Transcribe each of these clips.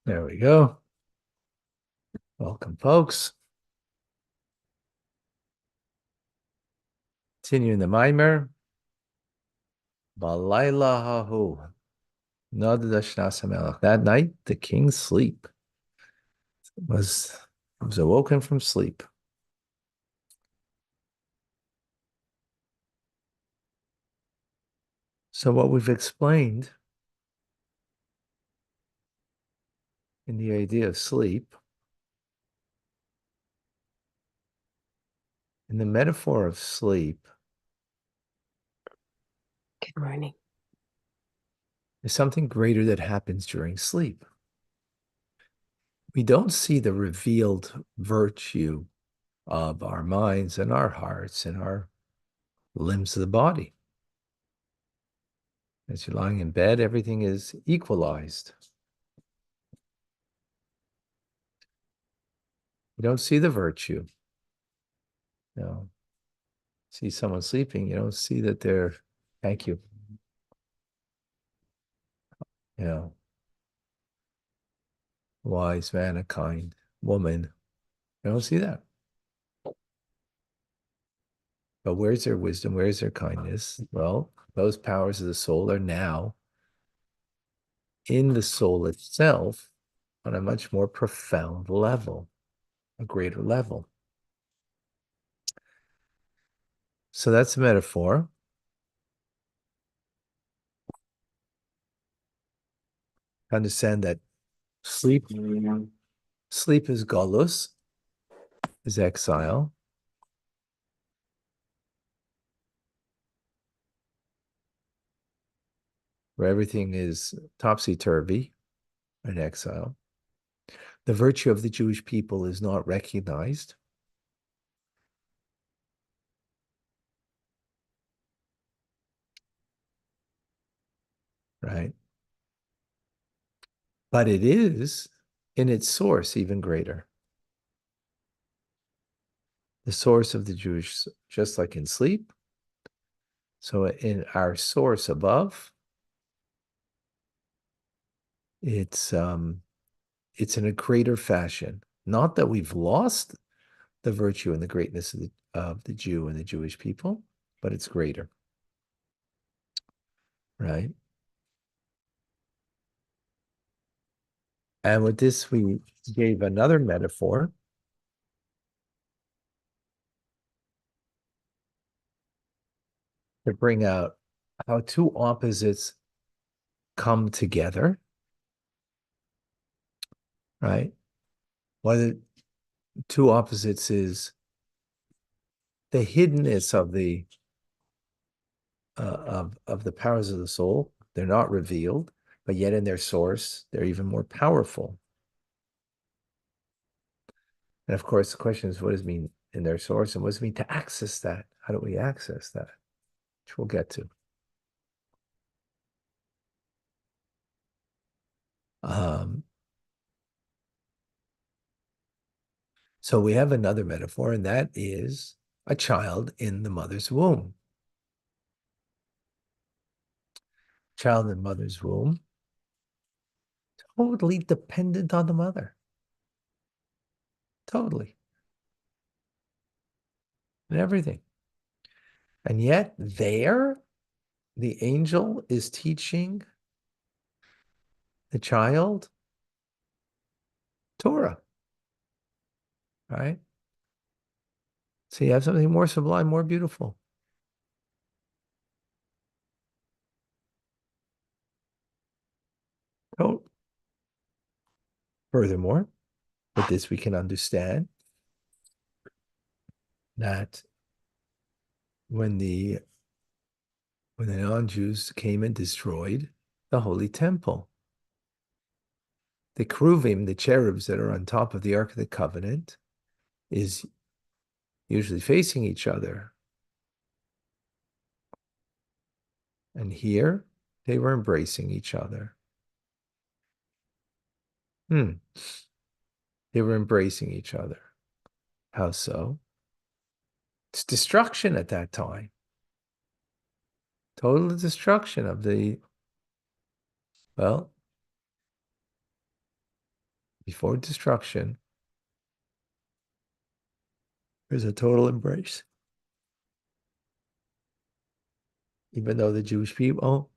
There we go. Welcome, folks. Continuing the mimer. Balayla hahu. That night, the king's sleep was awoken from sleep. So what we've explained in the idea of sleep, in the metaphor of sleep, Good morning. is something greater that happens during sleep. We don't see the revealed virtue of our minds and our hearts and our limbs of the body. As you're lying in bed, everything is equalized. You don't see the virtue. No. See someone sleeping, you don't see that they're, thank you. You know, wise man, a kind woman. You don't see that. But where's their wisdom? Where's their kindness? Well, those powers of the soul are now in the soul itself on a much more profound level, a greater level. So that's a metaphor. Understand that sleep is galus, is exile. Where everything is topsy-turvy in exile. The virtue of the Jewish people is not recognized. Right? But it is, in its source, even greater. The source of the Jewish, just like in sleep. So in our source above, it's in a greater fashion. Not that we've lost the virtue and the greatness of the Jew and the Jewish people, but it's greater. Right? And with this, we gave another metaphor to bring out how two opposites come together, right? One of the two opposites is the hiddenness of the powers of the soul. They're not revealed, but yet in their source, they're even more powerful. And of course, the question is, what does it mean in their source, and what does it mean to access that? How do we access that? Which we'll get to. So we have another metaphor, and that is a child in the mother's womb. Child in the mother's womb, totally dependent on the mother. Totally. And everything. And yet there, the angel is teaching the child Torah, right? So you have something more sublime, more beautiful. Oh, furthermore, with this we can understand that when the non-Jews came and destroyed the Holy Temple, the Kruvim, the cherubs that are on top of the Ark of the Covenant, is usually facing each other. And here, they were embracing each other. They were embracing each other. How so? It's destruction at that time. Total destruction of the, well, before destruction, there's a total embrace. Even though the Jewish people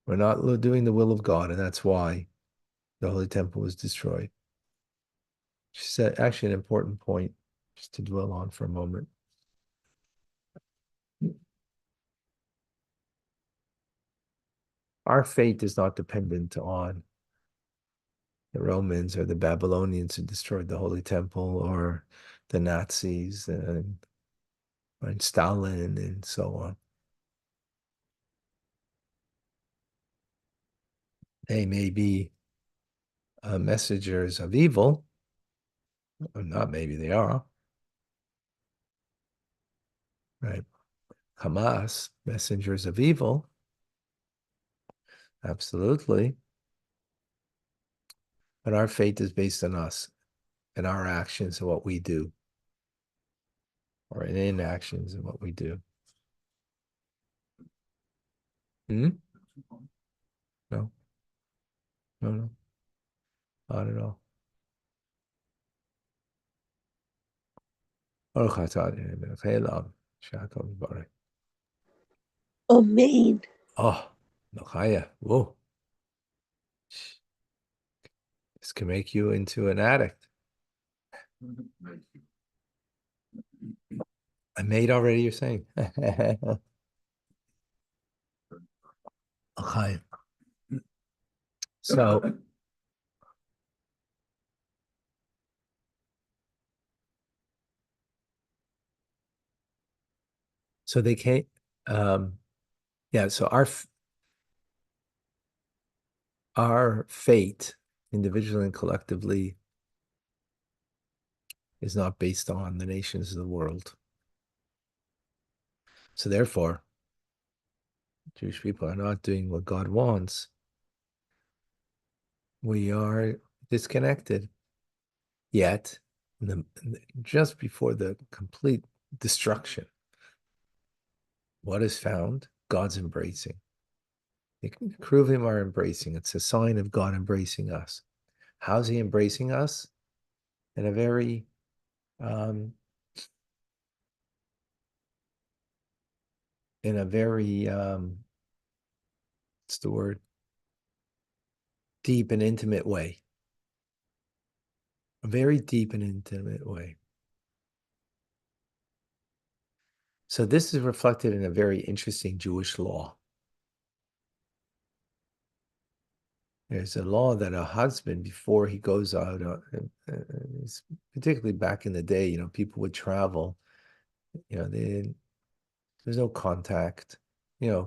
were not doing the will of God, and that's why the Holy Temple was destroyed. She said, actually, an important point just to dwell on for a moment. Our fate is not dependent on the Romans or the Babylonians who destroyed the Holy Temple, or the Nazis and Stalin and so on. They may be messengers of evil, or not maybe they are, right? Hamas, messengers of evil, absolutely. But our fate is based on us and our actions and what we do, or inactions and what we do. Hmm? No, no, no, not at all. Amen. Oh, Nochaya, whoa. This can make you into an addict. I made already, you're saying. Okay. So they can't, yeah, so our fate, individually and collectively, is not based on the nations of the world. So therefore, Jewish people are not doing what God wants. We are disconnected. Yet, just before the complete destruction, what is found? God's embracing. The Kruvim are embracing. It's a sign of God embracing us. How's he embracing us? In a very what's the word? Deep and intimate way. A very deep and intimate way. So this is reflected in a very interesting Jewish law. There's a law that a husband, before he goes out, particularly back in the day, people would travel, there's no contact. If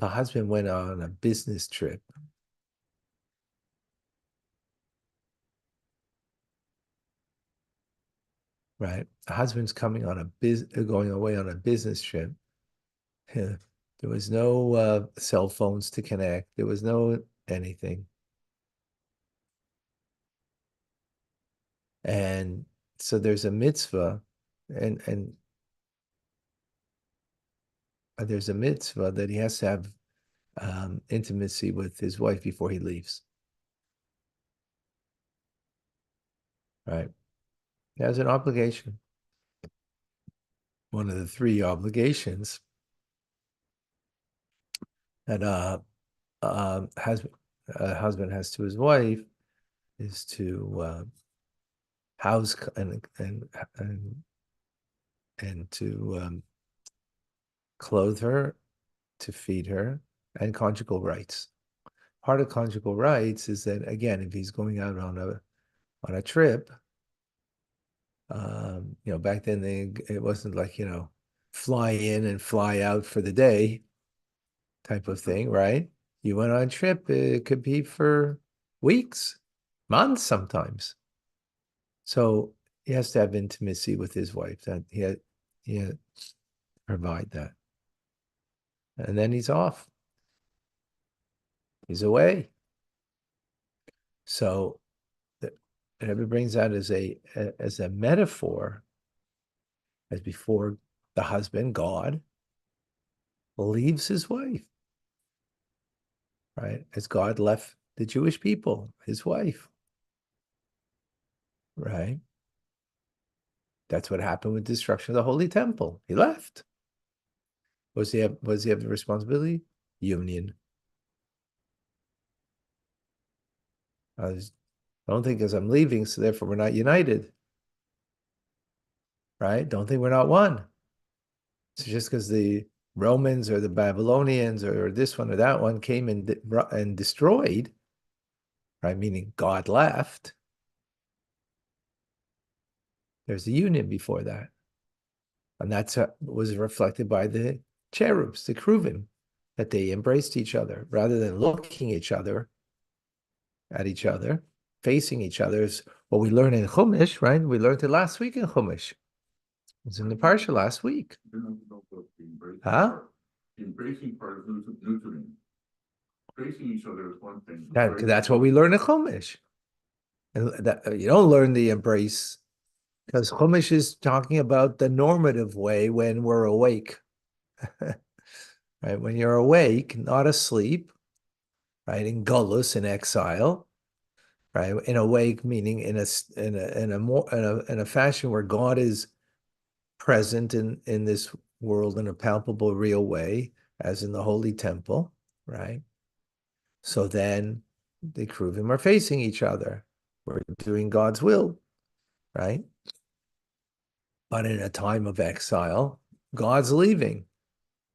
a husband went on a business trip, right? A husband's going away on a business trip. There was no cell phones to connect. There was no anything. And so there's a mitzvah, and there's a mitzvah that he has to have intimacy with his wife before he leaves. Right? He has an obligation. One of the three obligations that a husband has to his wife is to house and to clothe her, to feed her, and conjugal rights. Part of conjugal rights is that, again, if he's going out on a trip, back then it wasn't like, fly in and fly out for the day type of thing, right? You went on a trip, it could be for weeks, months sometimes. So he has to have intimacy with his wife. That he had to provide that. And then he's off. He's away. So Rebbe brings out as a metaphor, as before the husband, God, leaves his wife, right? As God left the Jewish people, his wife, right? That's what happened with destruction of the Holy Temple. He left. Was he have the responsibility? Union. I don't think because I'm leaving, so therefore we're not united, right? Don't think we're not one. So just because the Romans or the Babylonians or this one or that one came and destroyed, right? Meaning God left. There's a union before that, and that's was reflected by the cherubs, the Kruvim, that they embraced each other rather than looking at each other, facing each other. Is what we learn in Chumash, right? We learned it last week in Chumash. It was in the Parsha last week. Huh? The embracing part is new to me. Facing each other is one thing. That's what we learn in Chumash. And that, you don't learn the embrace because Chumash is talking about the normative way when we're awake. Right? When you're awake, not asleep, right? In Gullus, in exile, right? In awake, meaning in a fashion where God is present in this world in a palpable, real way, as in the Holy Temple, right? So then the Kruvim are facing each other. We're doing God's will, right? But in a time of exile, God's leaving.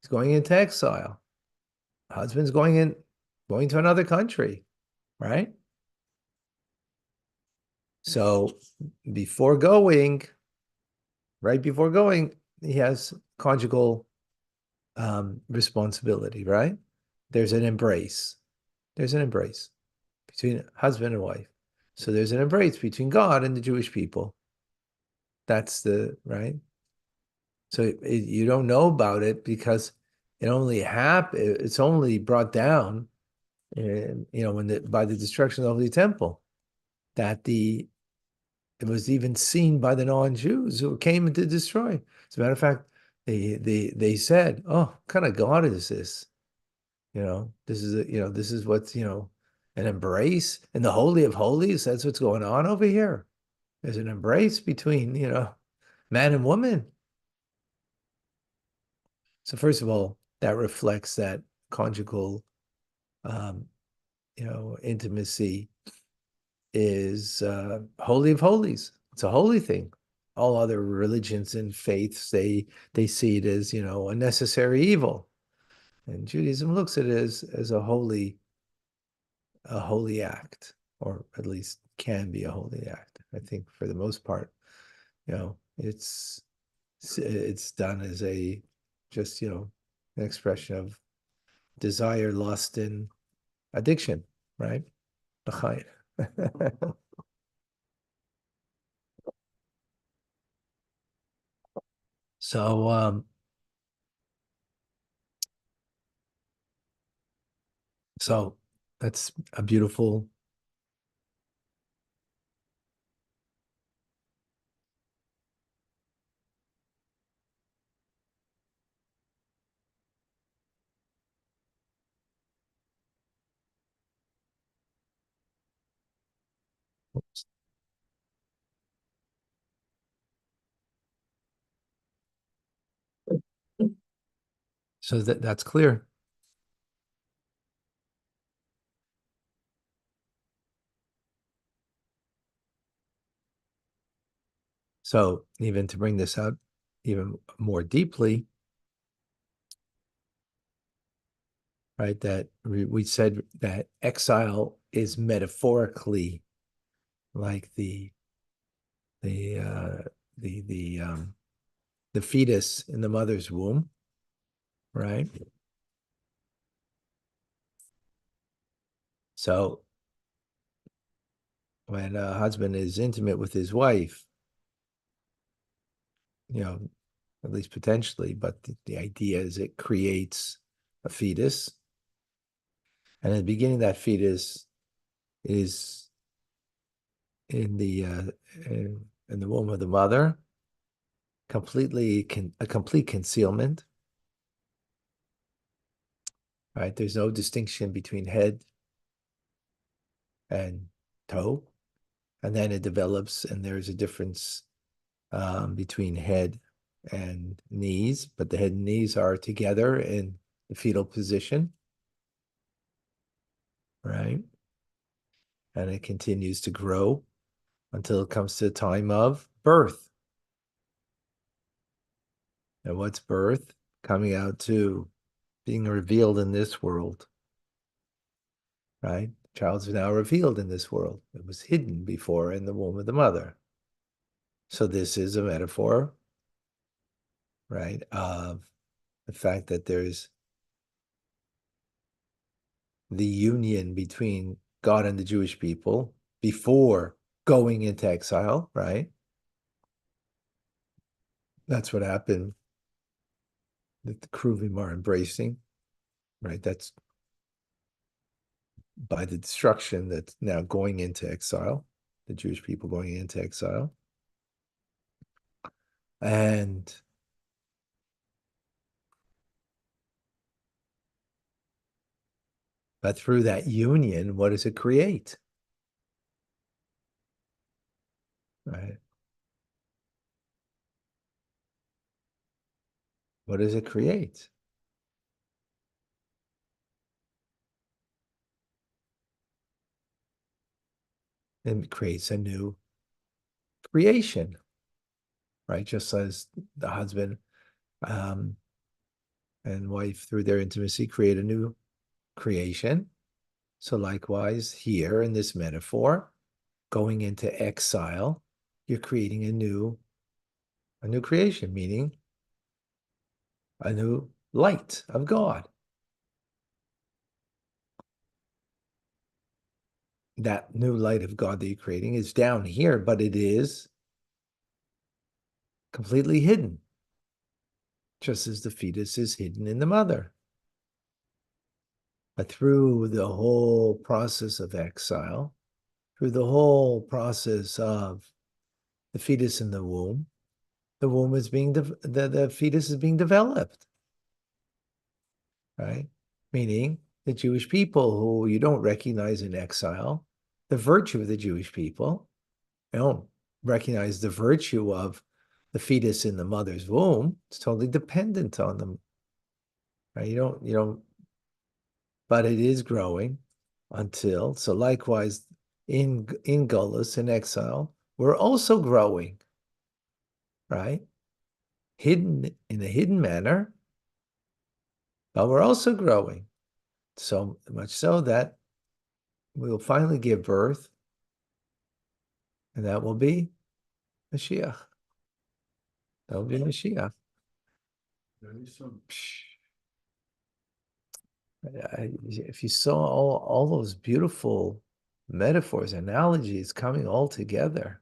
He's going into exile. Husband's going to another country, right? So before going, right before going, he has conjugal responsibility, right? There's an embrace. There's an embrace between husband and wife. So there's an embrace between God and the Jewish people. That's the, right? So you don't know about it because it's only brought down, by the destruction of the Holy Temple, that it was even seen by the non-Jews who came to destroy. As a matter of fact, they said, "Oh, what kind of God is this? This is what's an embrace in the Holy of Holies. That's what's going on over here. There's an embrace between man and woman." So first of all, that reflects that conjugal, um, intimacy is Holy of Holies. It's a holy thing. All other religions and faiths, they see it as, a necessary evil. And Judaism looks at it as a holy act, or at least can be a holy act. I think for the most part, it's done as an expression of desire, lust, and addiction, right? So so that's a beautiful. So that's clear. So even to bring this out even more deeply, right? That we said that exile is metaphorically like the uh, the fetus in the mother's womb, right? So when a husband is intimate with his wife, at least potentially, but the idea is it creates a fetus. And at the beginning, that fetus is in the womb of the mother, a complete concealment, right? There's no distinction between head and toe, and then it develops, and there's a difference between head and knees, but the head and knees are together in the fetal position, right? And it continues to grow until it comes to the time of birth. And what's birth? Coming out to being revealed in this world, right? The child's now revealed in this world. It was hidden before in the womb of the mother. So this is a metaphor, right, of the fact that there's the union between God and the Jewish people before going into exile, right? That's what happened, that the Kruvim are embracing, right? That's by the destruction that's now going into exile, the Jewish people going into exile. And but through that union, what does it create? Right? What does it create? It creates a new creation, right? Just as the husband and wife, through their intimacy, create a new creation. So likewise, here in this metaphor, going into exile, you're creating a new creation, meaning a new light of God. That new light of God that you're creating is down here, but it is completely hidden, just as the fetus is hidden in the mother. But through the whole process of exile, through the whole process of the fetus in the womb is being the fetus is being developed, right? Meaning the Jewish people who you don't recognize in exile, the virtue of the Jewish people, you don't recognize the virtue of the fetus in the mother's womb. It's totally dependent on them, right? You don't, but it is growing until, so likewise in Gullus, in exile, we're also growing, right? Hidden in a hidden manner, but we're also growing. So much so that we'll finally give birth, and that will be Mashiach. That will be Mashiach. If you saw all those beautiful metaphors, analogies coming all together,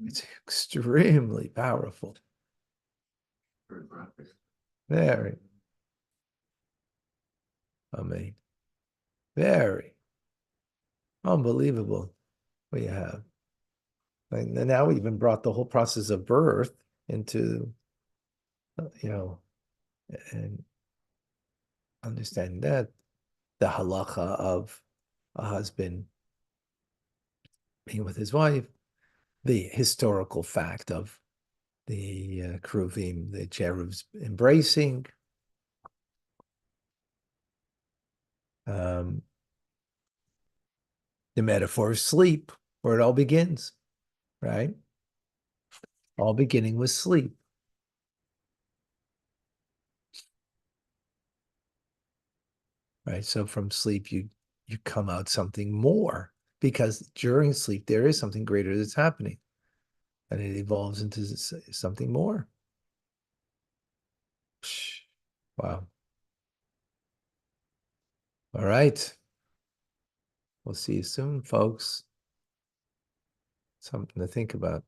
it's extremely powerful. Very. I mean, very unbelievable what you have. And now we even brought the whole process of birth into, and understanding that the halacha of a husband being with his wife, the historical fact of the Kruvim, the cherubs embracing, the metaphor of sleep, where it all begins, right? All beginning with sleep. Right? So from sleep, you come out something more, because during sleep, there is something greater that's happening, and it evolves into something more. Wow. All right. We'll see you soon, folks. Something to think about.